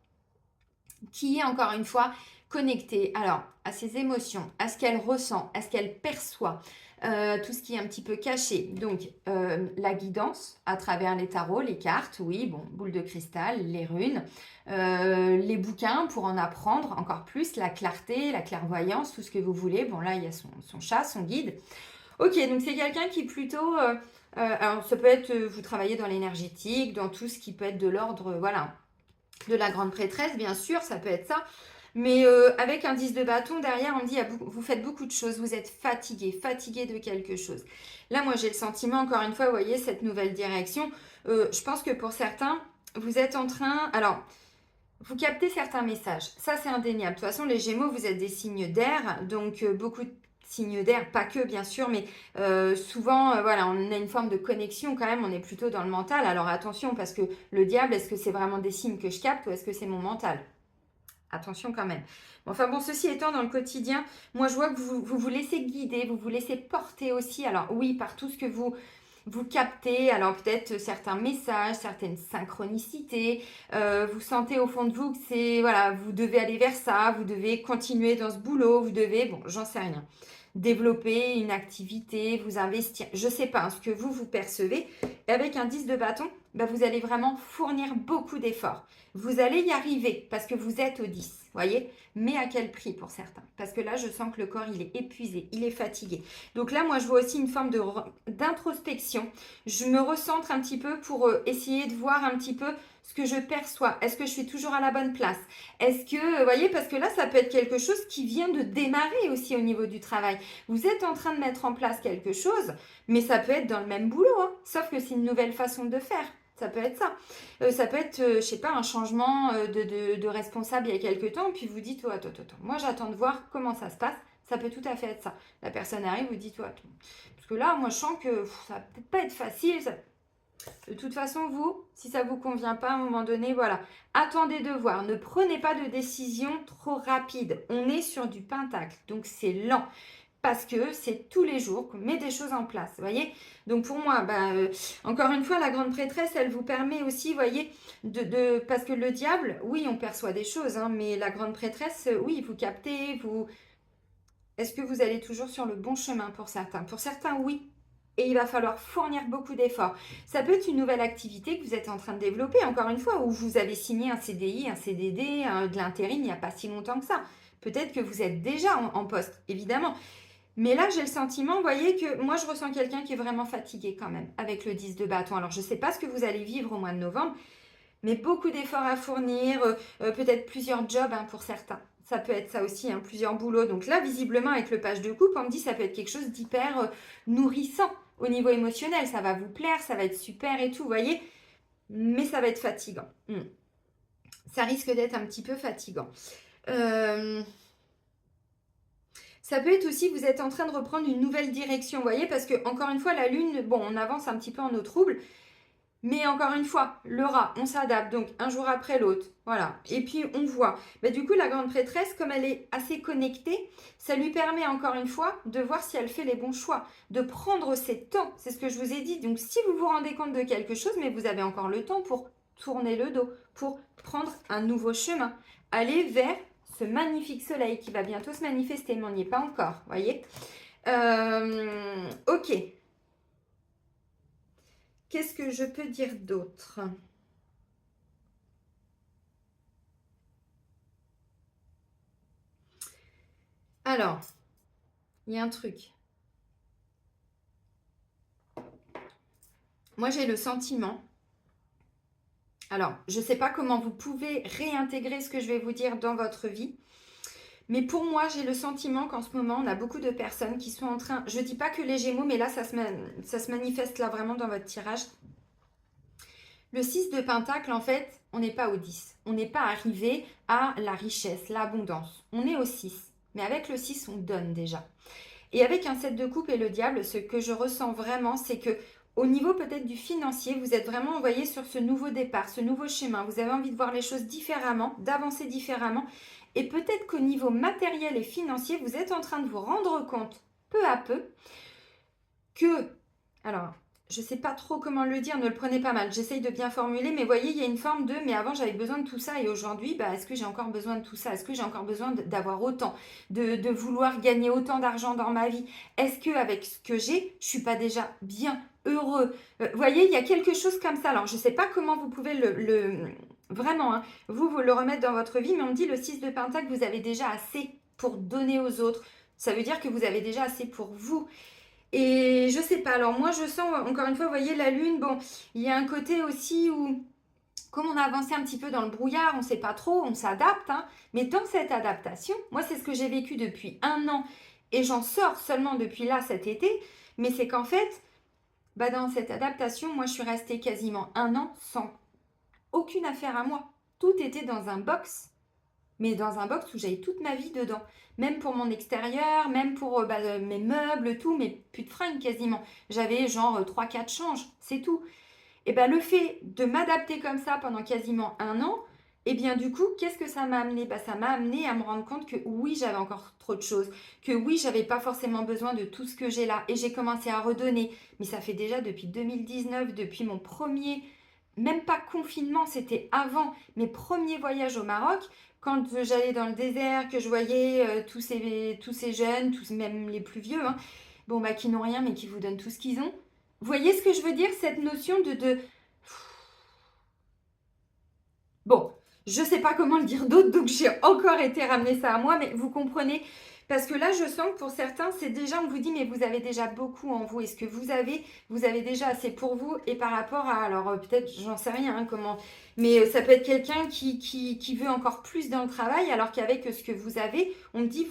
qui est encore une fois connectée alors à ses émotions, à ce qu'elle ressent, à ce qu'elle perçoit, tout ce qui est un petit peu caché. Donc la guidance à travers les tarots, les cartes, oui, bon, boule de cristal, les runes, les bouquins pour en apprendre encore plus, la clarté, la clairvoyance, tout ce que vous voulez. Bon là il y a son chat, son guide. Ok, donc c'est quelqu'un qui plutôt... alors ça peut être, vous travaillez dans l'énergétique, dans tout ce qui peut être de l'ordre, voilà, de la grande prêtresse, bien sûr, ça peut être ça. Mais avec un 10 de bâton, derrière, on dit, vous faites beaucoup de choses, vous êtes fatigué de quelque chose. Là, moi, j'ai le sentiment, encore une fois, vous voyez, cette nouvelle direction. Je pense que pour certains, vous êtes en train... Alors, vous captez certains messages. Ça, c'est indéniable. De toute façon, les Gémeaux, vous êtes des signes d'air, donc beaucoup signe d'air, pas que bien sûr, mais souvent, voilà, on a une forme de connexion quand même, on est plutôt dans le mental. Alors attention, parce que le diable, est-ce que c'est vraiment des signes que je capte ou est-ce que c'est mon mental? Attention quand même. Enfin bon, ceci étant, dans le quotidien, moi je vois que vous laissez guider, vous vous laissez porter aussi. Alors oui, par tout ce que vous captez, alors peut-être certains messages, certaines synchronicités, vous sentez au fond de vous que c'est, voilà, vous devez aller vers ça, vous devez continuer dans ce boulot, vous devez, bon, j'en sais rien, développer une activité, vous investir, je sais pas, hein, ce que vous percevez. Et avec un 10 de bâton, bah, vous allez vraiment fournir beaucoup d'efforts. Vous allez y arriver parce que vous êtes au 10, voyez. Mais à quel prix pour certains? Parce que là, je sens que le corps, il est épuisé, il est fatigué. Donc là, moi, je vois aussi une forme d'introspection. Je me recentre un petit peu pour essayer de voir un petit peu ce que je perçois. Est-ce que je suis toujours à la bonne place? Est-ce que, vous voyez, parce que là, ça peut être quelque chose qui vient de démarrer aussi au niveau du travail. Vous êtes en train de mettre en place quelque chose, mais ça peut être dans le même boulot, hein, sauf que c'est une nouvelle façon de faire. Ça peut être ça. Ça peut être, je sais pas, un changement de responsable il y a quelques temps, puis vous dites, oh, attends, moi j'attends de voir comment ça se passe. Ça peut tout à fait être ça. La personne arrive, vous dites, oh, attends. Parce que là, moi je sens que ça va peut-être pas être facile. De toute façon, vous, si ça ne vous convient pas à un moment donné, voilà, attendez de voir. Ne prenez pas de décision trop rapide. On est sur du pentacle, donc c'est lent. Parce que c'est tous les jours qu'on met des choses en place, vous voyez. Donc pour moi, encore une fois, la grande prêtresse, elle vous permet aussi, vous voyez, parce que le diable, oui, on perçoit des choses, hein, mais la grande prêtresse, oui, vous captez, vous... Est-ce que vous allez toujours sur le bon chemin pour certains? Pour certains, oui. Et il va falloir fournir beaucoup d'efforts. Ça peut être une nouvelle activité que vous êtes en train de développer, encore une fois, où vous avez signé un CDI, un CDD, de l'intérim il n'y a pas si longtemps que ça. Peut-être que vous êtes déjà en poste, évidemment. Mais là, j'ai le sentiment, vous voyez, que moi, je ressens quelqu'un qui est vraiment fatigué quand même avec le 10 de bâton. Alors, je ne sais pas ce que vous allez vivre au mois de novembre, mais beaucoup d'efforts à fournir, peut-être plusieurs jobs hein, pour certains. Ça peut être ça aussi, hein, plusieurs boulots. Donc là, visiblement, avec le page de coupe, on me dit que ça peut être quelque chose d'hyper nourrissant au niveau émotionnel. Ça va vous plaire, ça va être super et tout, vous voyez. Mais ça va être fatigant. Ça risque d'être un petit peu fatigant. Ça peut être aussi, vous êtes en train de reprendre une nouvelle direction, vous voyez, parce que, encore une fois, la Lune, bon, on avance un petit peu en eau trouble, mais encore une fois, le rat, on s'adapte, donc un jour après l'autre, voilà. Et puis, on voit. Du coup, la grande prêtresse, comme elle est assez connectée, ça lui permet, encore une fois, de voir si elle fait les bons choix, de prendre ses temps, c'est ce que je vous ai dit. Donc, si vous vous rendez compte de quelque chose, mais vous avez encore le temps pour tourner le dos, pour prendre un nouveau chemin, aller vers ce magnifique soleil qui va bientôt se manifester, mais on n'y est pas encore, voyez. Ok. Qu'est-ce que je peux dire d'autre? Alors, il y a un truc. Moi, j'ai le sentiment... Alors, je ne sais pas comment vous pouvez réintégrer ce que je vais vous dire dans votre vie. Mais pour moi, j'ai le sentiment qu'en ce moment, on a beaucoup de personnes qui sont en train... Je ne dis pas que les Gémeaux, mais là, ça se manifeste là vraiment dans votre tirage. Le 6 de Pentacle, en fait, on n'est pas au 10. On n'est pas arrivé à la richesse, l'abondance. On est au 6. Mais avec le 6, on donne déjà. Et avec un 7 de coupe et le diable, ce que je ressens vraiment, c'est que au niveau peut-être du financier, vous êtes vraiment envoyé sur ce nouveau départ, ce nouveau chemin. Vous avez envie de voir les choses différemment, d'avancer différemment. Et peut-être qu'au niveau matériel et financier, vous êtes en train de vous rendre compte, peu à peu, que... Alors, je ne sais pas trop comment le dire, ne le prenez pas mal. J'essaye de bien formuler, mais voyez, il y a une forme de « mais avant, j'avais besoin de tout ça et aujourd'hui, est-ce que j'ai encore besoin de tout ça? Est-ce que j'ai encore besoin d'avoir autant, de vouloir gagner autant d'argent dans ma vie? Est-ce qu'avec ce que j'ai, je ne suis pas déjà bien heureux ?» Vous voyez, il y a quelque chose comme ça. Alors, je ne sais pas comment vous pouvez vraiment, hein, vous le remettre dans votre vie, mais on me dit le 6 de Pentacle, vous avez déjà assez pour donner aux autres. Ça veut dire que vous avez déjà assez pour vous. Et je sais pas, alors moi je sens, encore une fois, vous voyez la lune, bon, il y a un côté aussi où, comme on a avancé un petit peu dans le brouillard, on ne sait pas trop, on s'adapte, hein, mais dans cette adaptation, moi c'est ce que j'ai vécu depuis 1 an, et j'en sors seulement depuis là cet été, mais c'est qu'en fait, dans cette adaptation, moi je suis restée quasiment 1 an sans aucune affaire à moi. Tout était dans un box, mais dans un box où j'avais toute ma vie dedans. Même pour mon extérieur, même pour mes meubles, tout, mais plus de fringues quasiment. J'avais genre 3-4 changes, c'est tout. Et bien le fait de m'adapter comme ça pendant quasiment un an, et bien du coup, qu'est-ce que ça m'a amené? Ça m'a amené à me rendre compte que oui, j'avais encore trop de choses, que oui, j'avais pas forcément besoin de tout ce que j'ai là. Et j'ai commencé à redonner. Mais ça fait déjà depuis 2019, depuis mon premier, même pas confinement, c'était avant mes premiers voyages au Maroc, quand j'allais dans le désert, que je voyais tous ces jeunes, tous même les plus vieux, hein, bon qui n'ont rien mais qui vous donnent tout ce qu'ils ont. Vous voyez ce que je veux dire? Cette notion de... Bon, je sais pas comment le dire d'autre, donc j'ai encore été ramener ça à moi, mais vous comprenez? Parce que là, je sens que pour certains, c'est déjà, on vous dit, mais vous avez déjà beaucoup en vous. Est-ce que vous avez déjà assez pour vous? Et par rapport à, alors peut-être, j'en sais rien, hein, comment, mais ça peut être quelqu'un qui veut encore plus dans le travail, alors qu'avec ce que vous avez, on me dit,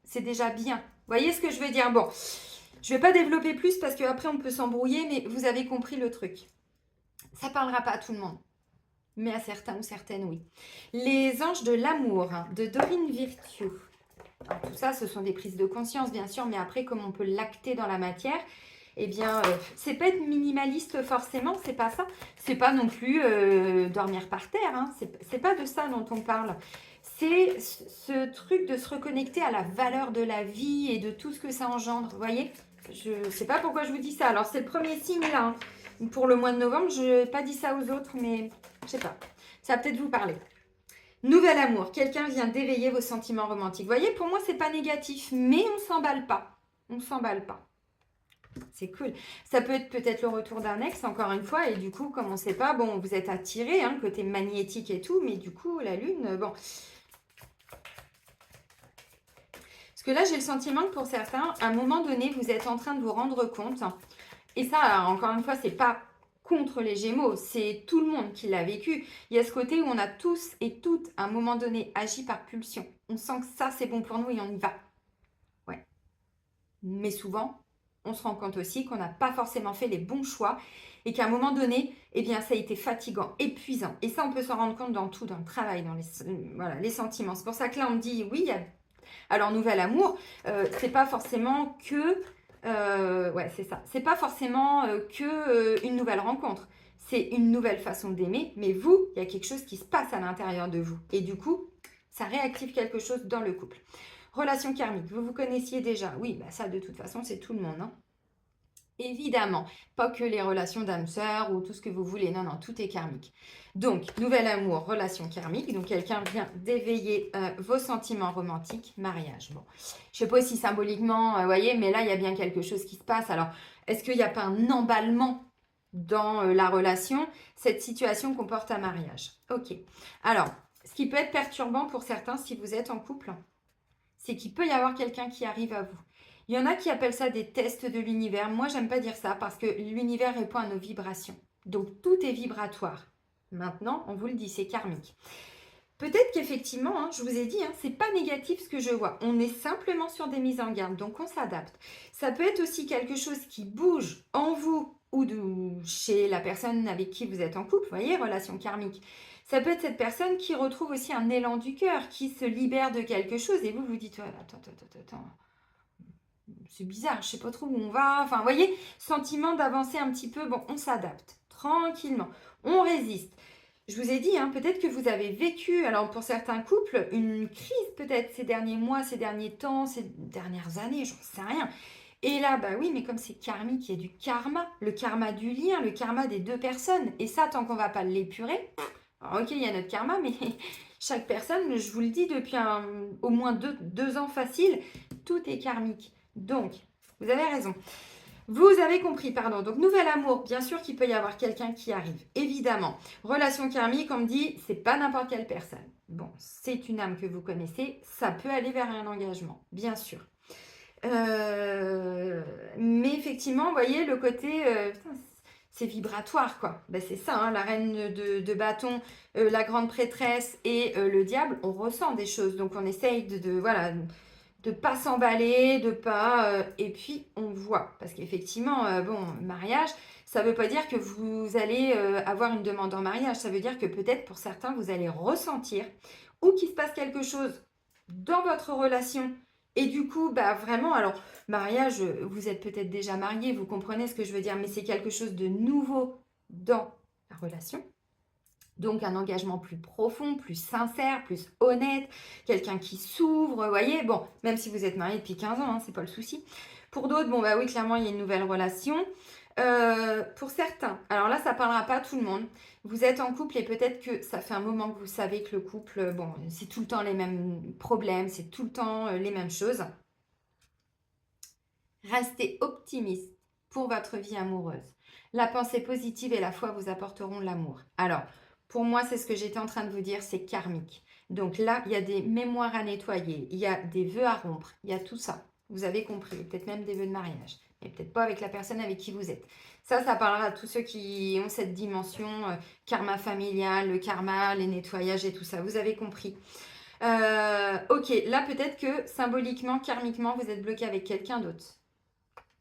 c'est déjà bien. Vous voyez ce que je veux dire? Bon, je vais pas développer plus parce qu'après, on peut s'embrouiller, mais vous avez compris le truc. Ça parlera pas à tout le monde, mais à certains ou certaines, oui. Les anges de l'amour, de Dorine Virtue. Alors, tout ça, ce sont des prises de conscience, bien sûr, mais après, comme on peut l'acter dans la matière, eh bien, c'est pas être minimaliste forcément, c'est pas ça. C'est pas non plus dormir par terre, hein. C'est pas de ça dont on parle. C'est ce truc de se reconnecter à la valeur de la vie et de tout ce que ça engendre. Vous voyez? Je sais pas pourquoi je vous dis ça. Alors, c'est le premier signe là, hein. Pour le mois de novembre, je n'ai pas dit ça aux autres, mais je sais pas. Ça va peut-être vous parler. Nouvel amour. Quelqu'un vient d'éveiller vos sentiments romantiques. Vous voyez, pour moi, c'est pas négatif, mais on s'emballe pas. On s'emballe pas. C'est cool. Ça peut être peut-être le retour d'un ex, encore une fois, et du coup, comme on ne sait pas, bon, vous êtes attiré, hein, côté magnétique et tout, mais du coup, la lune, bon. Parce que là, j'ai le sentiment que pour certains, à un moment donné, vous êtes en train de vous rendre compte, et ça, encore une fois, c'est pas contre les Gémeaux, c'est tout le monde qui l'a vécu. Il y a ce côté où on a tous et toutes, à un moment donné, agi par pulsion. On sent que ça, c'est bon pour nous et on y va. Ouais. Mais souvent, on se rend compte aussi qu'on n'a pas forcément fait les bons choix et qu'à un moment donné, eh bien, ça a été fatigant, épuisant. Et ça, on peut s'en rendre compte dans tout, dans le travail, dans les sentiments. C'est pour ça que là, on me dit, oui, il y a... Alors, nouvel amour, c'est pas forcément que... ouais, c'est ça. C'est pas forcément que une nouvelle rencontre. C'est une nouvelle façon d'aimer, mais vous, il y a quelque chose qui se passe à l'intérieur de vous. Et du coup, ça réactive quelque chose dans le couple. Relation karmique, vous vous connaissiez déjà. Oui, ça de toute façon, c'est tout le monde, hein. Évidemment, pas que les relations d'âme-sœur ou tout ce que vous voulez. Non, non, tout est karmique. Donc, nouvel amour, relation karmique. Donc, quelqu'un vient d'éveiller vos sentiments romantiques, mariage. Bon, je sais pas si symboliquement, vous voyez, mais là, il y a bien quelque chose qui se passe. Alors, est-ce qu'il n'y a pas un emballement dans la relation? Cette situation comporte un mariage. Ok. Alors, ce qui peut être perturbant pour certains si vous êtes en couple, c'est qu'il peut y avoir quelqu'un qui arrive à vous. Il y en a qui appellent ça des tests de l'univers. Moi, j'aime pas dire ça parce que l'univers répond à nos vibrations. Donc, tout est vibratoire. Maintenant, on vous le dit, c'est karmique. Peut-être qu'effectivement, hein, je vous ai dit, hein, c'est pas négatif ce que je vois. On est simplement sur des mises en garde, donc on s'adapte. Ça peut être aussi quelque chose qui bouge en vous ou chez la personne avec qui vous êtes en couple, vous voyez, relation karmique. Ça peut être cette personne qui retrouve aussi un élan du cœur, qui se libère de quelque chose et vous vous dites, ouais, attends, c'est bizarre, je sais pas trop où on va. Enfin, vous voyez, sentiment d'avancer un petit peu, bon, on s'adapte tranquillement, on résiste. Je vous ai dit, hein, peut-être que vous avez vécu, alors pour certains couples, une crise peut-être ces derniers mois, ces derniers temps, ces dernières années, j'en sais rien. Et là, oui, mais comme c'est karmique, il y a du karma, le karma du lien, le karma des deux personnes. Et ça, tant qu'on ne va pas l'épurer, alors ok, il y a notre karma, mais chaque personne, je vous le dis, depuis au moins deux ans facile, tout est karmique. Donc, vous avez raison. Vous avez compris, pardon. Donc, nouvel amour, bien sûr qu'il peut y avoir quelqu'un qui arrive, évidemment. Relation karmique, on me dit, c'est pas n'importe quelle personne. Bon, c'est une âme que vous connaissez, ça peut aller vers un engagement, bien sûr. Mais effectivement, vous voyez, le côté, c'est vibratoire, quoi. C'est ça, hein, la reine de bâton, la grande prêtresse et le diable, on ressent des choses. Donc, on essaye voilà, de pas s'emballer, de pas... et puis, on voit. Parce qu'effectivement, bon, mariage, ça veut pas dire que vous allez avoir une demande en mariage. Ça veut dire que peut-être, pour certains, vous allez ressentir ou qu'il se passe quelque chose dans votre relation. Et du coup, bah vraiment, alors, mariage, vous êtes peut-être déjà marié, vous comprenez ce que je veux dire, mais c'est quelque chose de nouveau dans la relation. Donc, un engagement plus profond, plus sincère, plus honnête, quelqu'un qui s'ouvre, vous voyez. Bon, même si vous êtes marié depuis 15 ans, hein, c'est pas le souci. Pour d'autres, bon, bah oui, clairement, il y a une nouvelle relation. Pour certains, alors là, ça parlera pas à tout le monde. Vous êtes en couple et peut-être que ça fait un moment que vous savez que le couple, bon, c'est tout le temps les mêmes problèmes, c'est tout le temps les mêmes choses. Restez optimiste pour votre vie amoureuse. La pensée positive et la foi vous apporteront l'amour. Alors, pour moi, c'est ce que j'étais en train de vous dire, c'est karmique. Donc là, il y a des mémoires à nettoyer, il y a des vœux à rompre, il y a tout ça. Vous avez compris, peut-être même des vœux de mariage, mais peut-être pas avec la personne avec qui vous êtes. Ça parlera à tous ceux qui ont cette dimension karma familial, le karma, les nettoyages et tout ça. Vous avez compris. Ok, là peut-être que symboliquement, karmiquement, vous êtes bloqué avec quelqu'un d'autre.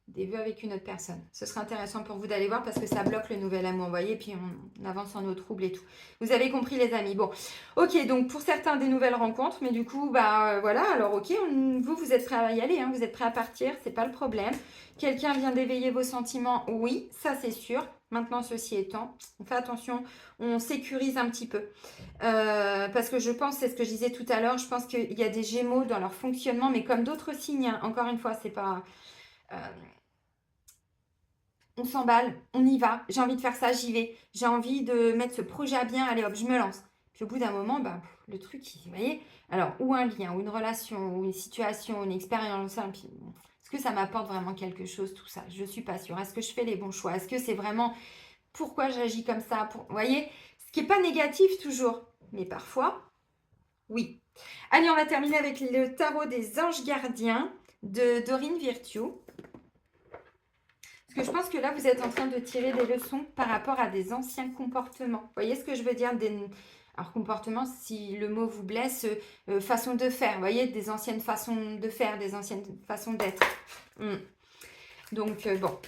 Des vœux avec une autre personne. Ce serait intéressant pour vous d'aller voir parce que ça bloque le nouvel amour, vous voyez, puis on avance en eau trouble et tout. Vous avez compris les amis. Bon, ok, donc pour certains des nouvelles rencontres, mais du coup, bah voilà, alors ok, vous êtes prêt à y aller, hein, vous êtes prêt à partir, c'est pas le problème. Quelqu'un vient d'éveiller vos sentiments, oui, ça c'est sûr. Maintenant, ceci étant, on fait attention, on sécurise un petit peu. Parce que je pense, c'est ce que je disais tout à l'heure, je pense qu'il y a des gémeaux dans leur fonctionnement, mais comme d'autres signes, hein, encore une fois, c'est pas... on s'emballe, on y va, j'ai envie de faire ça, j'y vais, j'ai envie de mettre ce projet à bien, allez hop, je me lance. Puis au bout d'un moment, bah, le truc, vous voyez, alors ou un lien, ou une relation, ou une situation, une expérience, puis, est-ce que ça m'apporte vraiment quelque chose, tout ça? Je ne suis pas sûre. Est-ce que je fais les bons choix? Est-ce que c'est vraiment pourquoi j'agis comme ça? Vous voyez, ce qui n'est pas négatif toujours, mais parfois, oui. Allez, on va terminer avec le tarot des anges gardiens de Dorine Virtue. Parce que je pense que là, vous êtes en train de tirer des leçons par rapport à des anciens comportements. Vous voyez ce que je veux dire? Alors, comportement, si le mot vous blesse, façon de faire. Vous voyez, des anciennes façons de faire, des anciennes façons d'être. Donc, bon.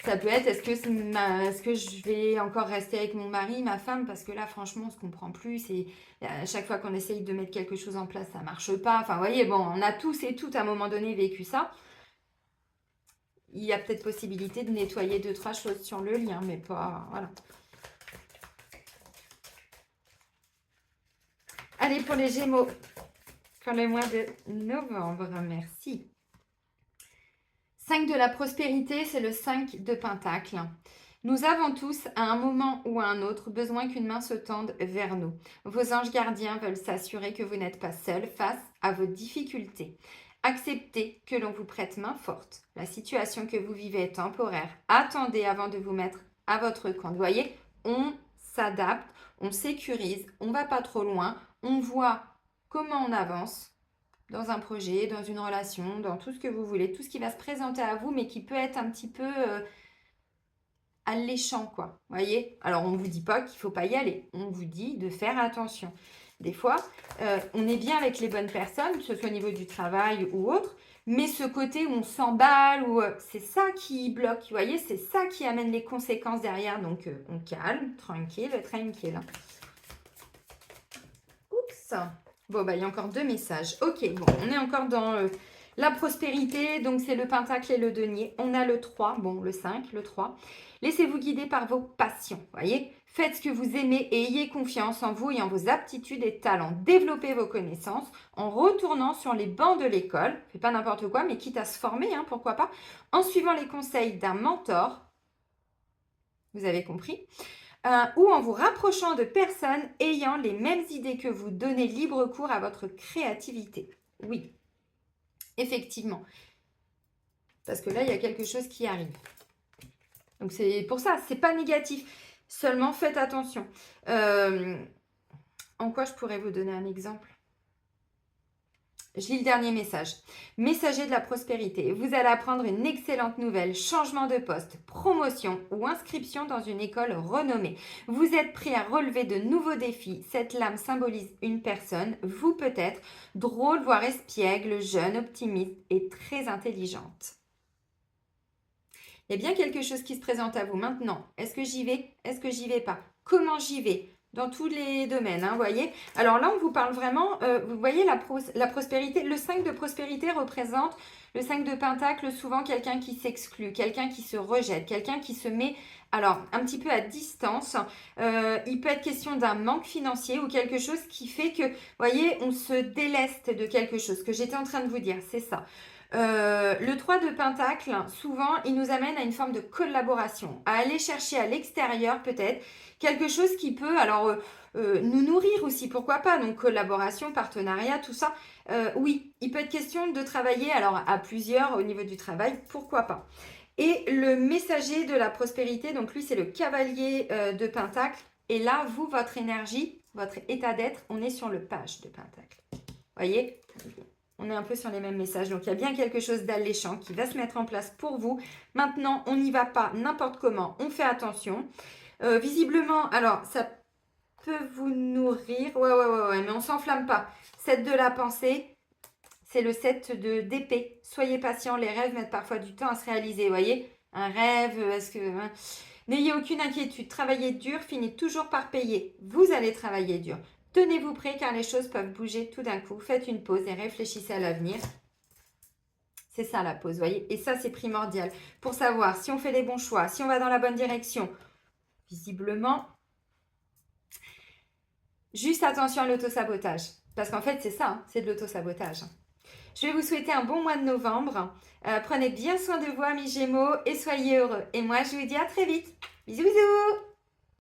Ça peut être, est-ce que je vais encore rester avec mon mari, ma femme? Parce que là, franchement, on ne se comprend plus. Et à chaque fois qu'on essaye de mettre quelque chose en place, ça ne marche pas. Enfin, vous voyez, bon, on a tous et toutes à un moment donné vécu ça. Il y a peut-être possibilité de nettoyer 2-3 choses sur le lien, mais pas... Voilà. Allez, pour les Gémeaux, pour le mois de novembre, merci. 5 de la prospérité, c'est le 5 de Pentacle. Nous avons tous, à un moment ou à un autre, besoin qu'une main se tende vers nous. Vos anges gardiens veulent s'assurer que vous n'êtes pas seul face à vos difficultés. Acceptez que l'on vous prête main forte. La situation que vous vivez est temporaire. Attendez avant de vous mettre à votre compte. Vous voyez, on s'adapte, on sécurise, on ne va pas trop loin, on voit comment on avance dans un projet, dans une relation, dans tout ce que vous voulez, tout ce qui va se présenter à vous, mais qui peut être un petit peu alléchant, quoi. Vous voyez? Alors, on ne vous dit pas qu'il ne faut pas y aller. On vous dit de faire attention. Des fois, on est bien avec les bonnes personnes, que ce soit au niveau du travail ou autre, mais ce côté où on s'emballe, c'est ça qui bloque, vous voyez, c'est ça qui amène les conséquences derrière. Donc, on calme, tranquille. Oups. Bon, bah, il y a encore 2 messages. Ok, bon, on est encore dans la prospérité. Donc, c'est le pentacle et le denier. On a le 3, bon, le 5, le 3. Laissez-vous guider par vos passions, voyez. Faites ce que vous aimez et ayez confiance en vous et en vos aptitudes et talents. Développez vos connaissances en retournant sur les bancs de l'école. Faites pas n'importe quoi, mais quitte à se former, hein, pourquoi pas. En suivant les conseils d'un mentor. Vous avez compris? Ou en vous rapprochant de personnes ayant les mêmes idées que vous. Donnez libre cours à votre créativité. Oui, effectivement. Parce que là, il y a quelque chose qui arrive. Donc, c'est pour ça, c'est pas négatif. Seulement, faites attention. En quoi je pourrais vous donner un exemple? Je lis le dernier message. Messager de la prospérité, vous allez apprendre une excellente nouvelle, changement de poste, promotion ou inscription dans une école renommée. Vous êtes prêt à relever de nouveaux défis. Cette lame symbolise une personne, vous peut-être, drôle, voire espiègle, jeune, optimiste et très intelligente. Il y a bien quelque chose qui se présente à vous maintenant. Est-ce que j'y vais? Est-ce que j'y vais pas? Comment j'y vais? dans tous les domaines, hein, vous voyez. Alors là, on vous parle vraiment, vous voyez la prospérité. Le 5 de prospérité représente le 5 de pentacle, souvent quelqu'un qui s'exclut, quelqu'un qui se rejette, quelqu'un qui se met, alors, un petit peu à distance. Il peut être question d'un manque financier ou quelque chose qui fait que, vous voyez, on se déleste de quelque chose, que j'étais en train de vous dire, c'est ça. Le 3 de pentacle, souvent, il nous amène à une forme de collaboration, à aller chercher à l'extérieur peut-être quelque chose qui peut, alors, nous nourrir aussi, pourquoi pas, donc collaboration, partenariat, tout ça. Oui, il peut être question de travailler, alors à plusieurs au niveau du travail, pourquoi pas. Et le messager de la prospérité, donc lui c'est le cavalier de pentacle. Et là, vous, votre énergie, votre état d'être, on est sur le page de pentacle. Voyez, on est un peu sur les mêmes messages. Donc, il y a bien quelque chose d'alléchant qui va se mettre en place pour vous. Maintenant, on n'y va pas n'importe comment. On fait attention. Visiblement, alors, ça peut vous nourrir. Ouais, mais on ne s'enflamme pas. 7 de la pensée, c'est le 7 d'épée. Soyez patient. Les rêves mettent parfois du temps à se réaliser. Vous voyez, un rêve, est-ce que... Hein, n'ayez aucune inquiétude. Travaillez dur, finissez toujours par payer. Vous allez travailler dur. Tenez-vous prêt car les choses peuvent bouger tout d'un coup. Faites une pause et réfléchissez à l'avenir. C'est ça la pause, voyez. Et ça, c'est primordial pour savoir si on fait les bons choix, si on va dans la bonne direction. Visiblement, juste attention à l'autosabotage. Parce qu'en fait, c'est ça, hein, c'est de l'autosabotage. Je vais vous souhaiter un bon mois de novembre. Prenez bien soin de vous, amis Gémeaux, et soyez heureux. Et moi, je vous dis à très vite. Bisous, bisous!